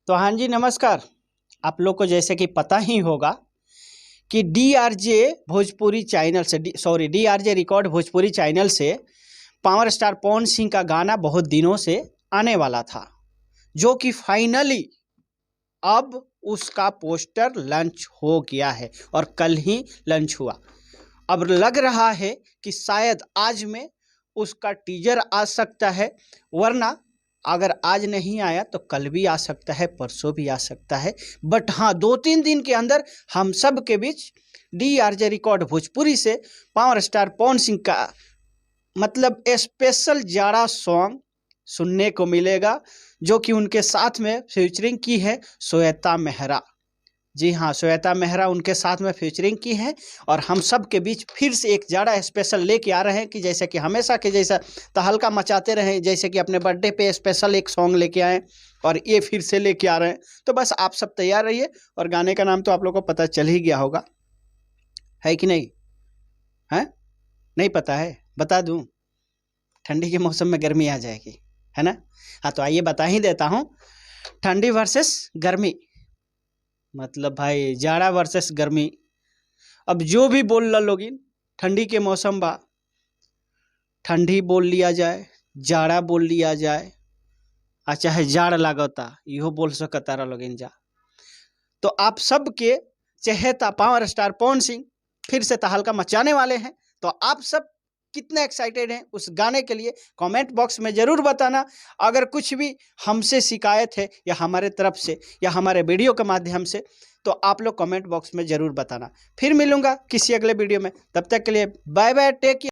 तो हाँ जी नमस्कार। आप लोग को जैसे कि पता ही होगा कि DRJ भोजपुरी चैनल से DRJ रिकॉर्ड भोजपुरी चैनल से पावर स्टार पवन सिंह का गाना बहुत दिनों से आने वाला था, जो कि फाइनली अब उसका पोस्टर लॉन्च हो गया है और कल ही लॉन्च हुआ। अब लग रहा है कि शायद आज में उसका टीजर आ सकता है, वरना अगर आज नहीं आया तो कल भी आ सकता है, परसों भी आ सकता है। बट हाँ, 2-3 दिन के अंदर हम सब के बीच DRJ रिकॉर्ड भोजपुरी से पावर स्टार पवन सिंह का मतलब स्पेशल जाड़ा सॉन्ग सुनने को मिलेगा, जो कि उनके साथ में फीचरिंग की है श्वेता मेहरा। जी हाँ, श्वेता मेहरा उनके साथ में फीचरिंग की है और हम सब के बीच फिर से एक जाड़ा स्पेशल लेके आ रहे हैं कि जैसे कि हमेशा के जैसा तहलका मचाते रहे, जैसे कि अपने बर्थडे पे स्पेशल एक सॉन्ग लेके आए और ये फिर से लेके आ रहे हैं। तो बस आप सब तैयार रहिए। और गाने का नाम तो आप लोग को पता चल ही गया होगा, है कि नहीं? है नहीं पता है? बता दूं, ठंडी के मौसम में गर्मी आ जाएगी, है ना? हाँ, तो आइए बता ही देता हूँ। ठंडी वर्सेस गर्मी, मतलब भाई जाड़ा वर्सेस गर्मी। अब जो भी बोल ला लोगिन, ठंडी के मौसम बा, ठंडी बोल लिया जाए, जाड़ा बोल लिया जाए, आ चाहे जाड़ लागता इहो बोल सकता रहा लोगिन जा। तो आप सब के चहेता पावर स्टार पवन सिंह फिर से तहलका मचाने वाले हैं। तो आप सब कितने एक्साइटेड हैं उस गाने के लिए कमेंट बॉक्स में ज़रूर बताना। अगर कुछ भी हमसे शिकायत है या हमारे तरफ से या हमारे वीडियो के माध्यम से, तो आप लोग कमेंट बॉक्स में ज़रूर बताना। फिर मिलूंगा किसी अगले वीडियो में, तब तक के लिए बाय बाय, टेक केयर।